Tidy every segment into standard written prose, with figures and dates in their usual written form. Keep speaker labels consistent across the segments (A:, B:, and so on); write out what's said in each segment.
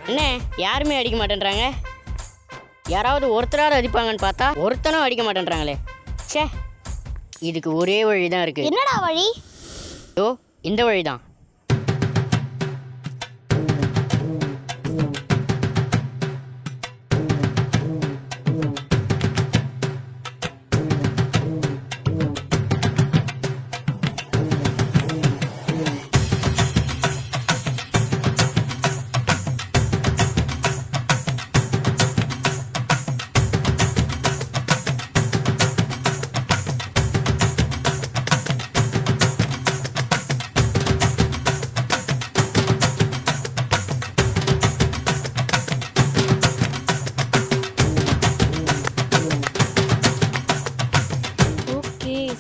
A: என்ன யாருமே அடிக்க மாட்டேன்றாங்க. யாராவது ஒருத்தராவது அடிப்பாங்கன்னு பார்த்தா ஒருத்தனும் அடிக்க மாட்டேன்றாங்களே. ச்சே, இதுக்கு ஒரே வழி தான் இருக்கு.
B: என்னடா வழி?
A: ஓ, இந்த வழி தான்.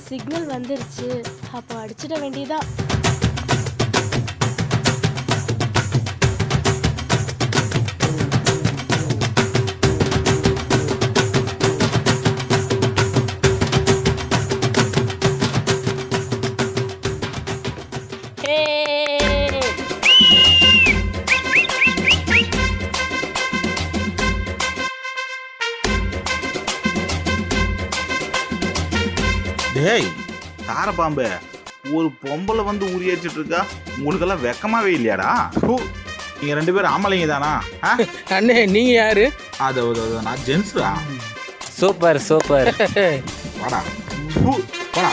C: சிக்னல் வந்துருச்சு, அப்போ அடிச்சிட வேண்டியதா.
D: டேய் தாரப்பாம்பு, ஒரு பொம்பளை வந்து உரியச்சிட்டு இருக்கா, உங்களுக்கெல்லாம் வெக்கமாவே இல்லையாடா? நீங்க 2 பேரும் ஆம்பளைங்க தானா?
E: அண்ணே நீங்க யாரு?
D: அது நான் ஜென்ஸ்டா.
E: Super super.
D: வாடா வாடா.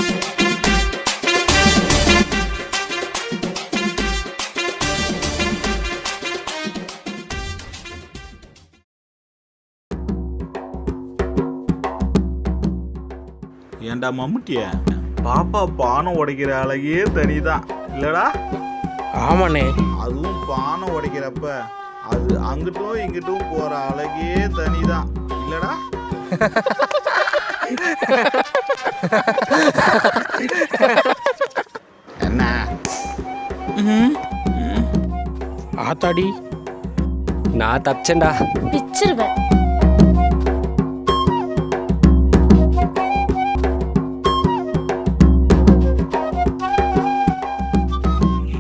D: ஏண்டா மம்முட்டிய, பாப்பா பானை உடைக்கிற அழகே தனிதான் இல்லடா?
E: ஆமாண்ணே.
D: அதுவும் பானை உடைக்கிறப்ப அது அங்கிட்டும் இங்கிட்டும் போற அழகே தனிதான் இல்லடா? என்ன
E: ஆத்தாடி,
F: நான் தப்பிச்சேன்டா.
C: பிச்சிருவேன்.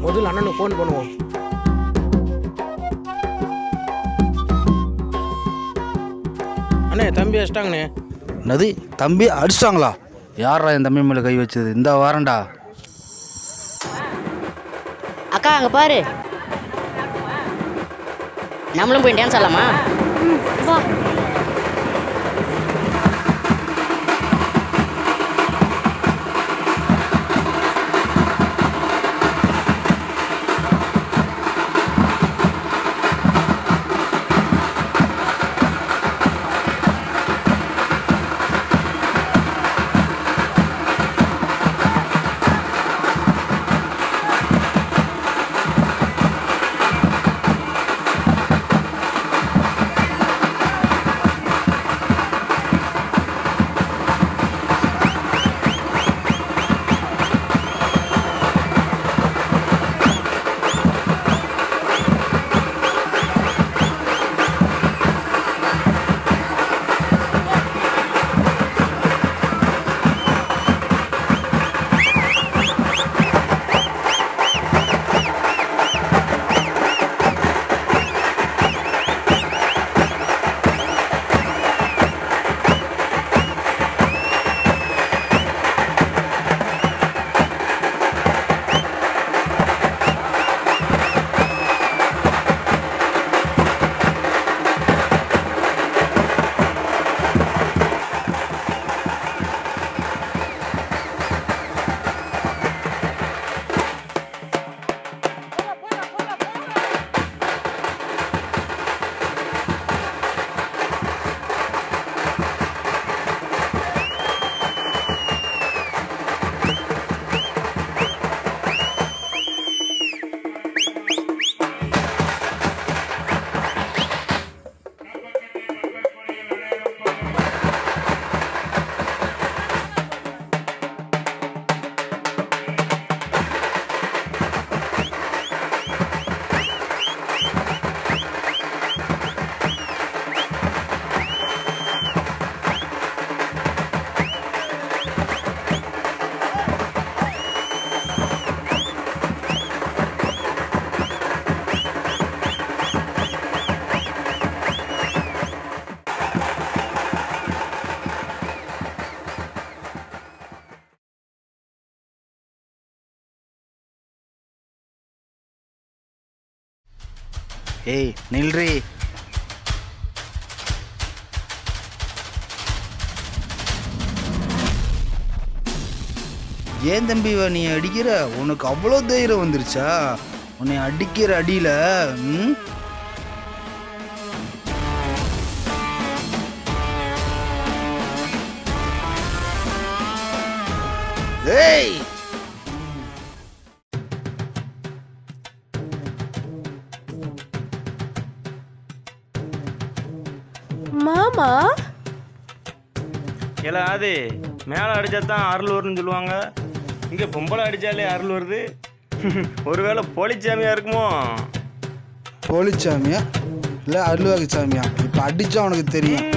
E: முதல்ல அண்ணனுக்கு ஃபோன் பண்ணுவோம். அண்ணே தம்பி அடிச்சிட்டாங்கண்ணே.
G: என்னது தம்பி அடிச்சிட்டாங்களா? யாரா என் தம்பி மேலே கை வச்சது? இந்த வாரண்டா.
A: அக்கா அங்கே பாரு, நம்மளும் போய் டான்ஸ் ஆடலாமா?
C: வா.
G: ஏய் நில்றி. ஏன் தம்பி நீ அடிக்கிற? உனக்கு அவ்வளோ தைரியம் வந்துருச்சா? உன்னை அடிக்கிற அடியில் ஏய்
C: மாமா
B: இல்லை அது மேலே அடித்தா தான் அருள் வரும்னு சொல்லுவாங்க. இங்கே பொம்பளை அடித்தாலே அருள் வருது. ஒருவேளை போலிச்சாமியாக இருக்குமோ?
G: போலிச்சாமியா இல்லை அருள்வாக்கு சாமியா? இப்போ அடித்தா உனக்கு தெரியும்.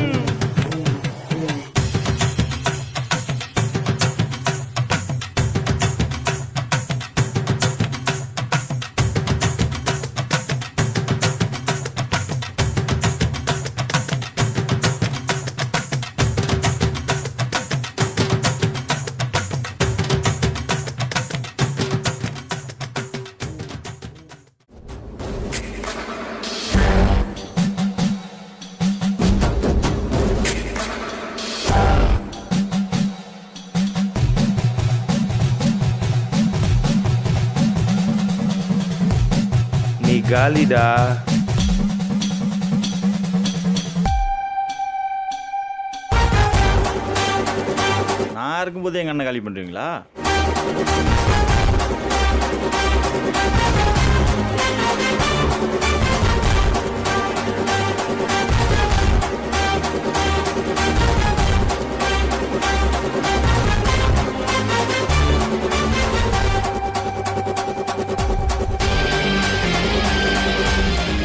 B: நீ காலிடா. நான் இருக்கும்போது எங்கள் அண்ணன் காலி பண்ணுறீங்களா?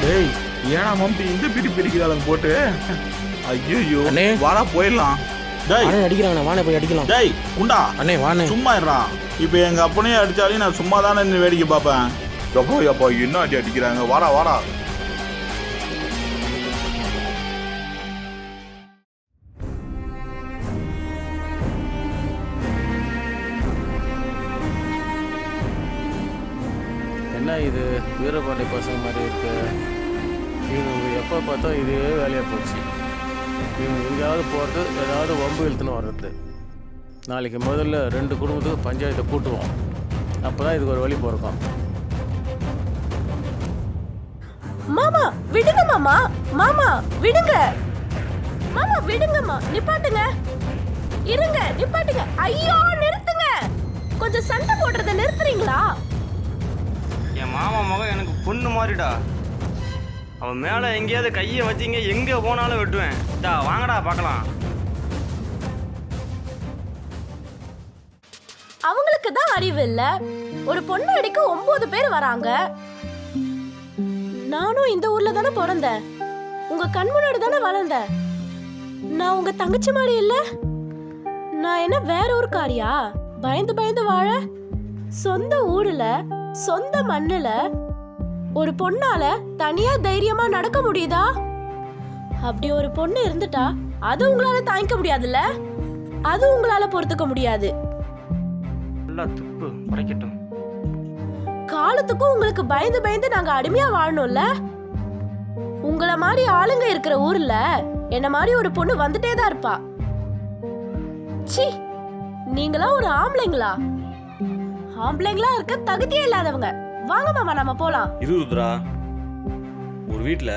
D: டேய் ஏன்னா மம்பி இந்த பிடி பிடிக்கிறாங்க போட்டு. ஐயோ
E: அண்ணே.
D: வாடா போயிடலாம். டேய்
E: அண்ணே அடிக்கிறாங்கண்ணே, வாண்ணே போய் அடிக்கலாம்.
D: டேய் குண்டா
E: அண்ணே வாண்ணே.
D: சும்மா இருடா. இப்போ எங்க அப்பனையே அடிச்சாலும் நான் சும்மா தானே நின்னு வேடிக்கை பார்ப்பேன். எப்போ எப்போ என்ன அடி அடிக்கிறாங்க. வாடா வாடா.
E: என்ன இது வீரபாண்டி பசங்க மாதிரி இருக்கு. இவங்க எப்போ பார்த்தா இதே வேலையாக போச்சு. இவங்க எங்கேயாவது போகிறது, ஏதாவது வம்பு இழுத்துன்னு வர்றது. நாளைக்கு முதல்ல 2 குடும்பத்துக்கு பஞ்சாயத்தை கூட்டுவோம். அப்போ தான் இதுக்கு ஒரு வழி பிறக்கும்.
C: மாமா விடுங்க மாமா. மாமா விடுங்க. மாமா விடுங்கம்மா. நிப்பாட்டுங்க. இருங்க நிப்பாட்டுங்க. ஐயோ நிறுத்துங்க. கொஞ்சம் சண்டை போடுறத நிறுத்துறீங்களா?
B: என் மாமா மகன் எனக்கு பொண்ணு மாதிரிடா. அவன் மேலே எங்கேயாவது கையை வச்சிங்க எங்கே போனாலும் வெட்டுவேன். வாங்கடா பார்க்கலாம்.
C: அவங்களுக்கு தான் அறிவு இல்ல. ஒரு பொண்ணு அடிக்க 9 பேர் வராங்க. நானும் இந்த ஊர்ல தானே பிறந்தேன். உங்க கண் முன்னாடி தானே வளர்ந்தேன். நான் உங்க தங்கச்சி மாதிரி இல்ல. நான் என்ன வேற ஊருக்காரியா? பயந்து பயந்து வாழ சொந்த ஊர்ல சொந்த மண்ணுல ஒரு பொண்ணால தனியா தைரியமா நடக்க முடியுதா? அப்படி ஒரு பொண்ணு இருந்துட்டா அது உங்களால தாங்கிக்க முடியாதுல்ல? அது உங்களால பொறுத்துக்க முடியாது.
B: நல்லா துப்பு உடைக்கட்டும்.
C: காலத்துக்கும் உங்களுக்கு பயந்து பயந்து நாங்க அடிமையா வாழணும்ல? உங்களை மாதிரி ஆளுங்க இருக்கிற ஊர்ல என்ன மாதிரி ஒரு பொண்ணு வந்துட்டே தான் இருப்பா. சி, நீங்களா ஒரு ஆம்பளைங்களா? ஆம்பளைங்களா இருக்க தகுதியே இல்லாதவங்க. வாங்க மாமா நம்ம போலாம்.
B: இது ருத்ரா, ஒரு வீட்டில்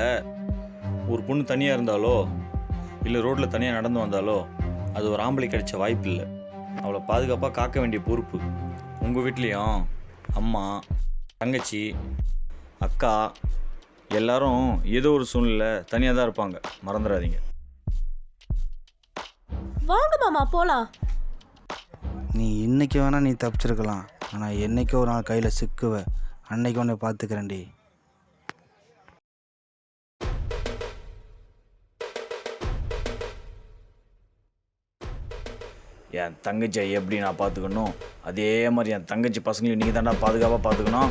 B: ஒரு பொண்ணு தனியாக இருந்தாலோ இல்லை ரோட்டில் தனியாக நடந்து வந்தாலோ அது ஒரு ஆம்பளை கிடைச்ச வாய்ப்பு இல்லை. அவளை பாதுகாப்பாக காக்க வேண்டிய பொறுப்பு உங்கள் வீட்லேயும். அம்மா, தங்கச்சி, அக்கா எல்லாரும் ஏதோ ஒரு சூழ்நிலை தனியாக தான் இருப்பாங்க. மறந்துடாதீங்க.
C: வாங்க மாமா போலாம்.
G: நீ இன்னைக்கு வேணா நீ தப்பிச்சிருக்கலாம். ஆனால் என்னைக்கோ ஒரு நாள் கையில் சிக்குவ. அன்னைக்கு உன்னை பார்த்துக்கிறேன்டி.
B: என் தங்கச்சியை எப்படி நான் பார்த்துக்கணும், அதே மாதிரி என் தங்கச்சி பசங்களையும் நீங்கள் தாண்டா பாதுகாப்பாக பார்த்துக்கணும்.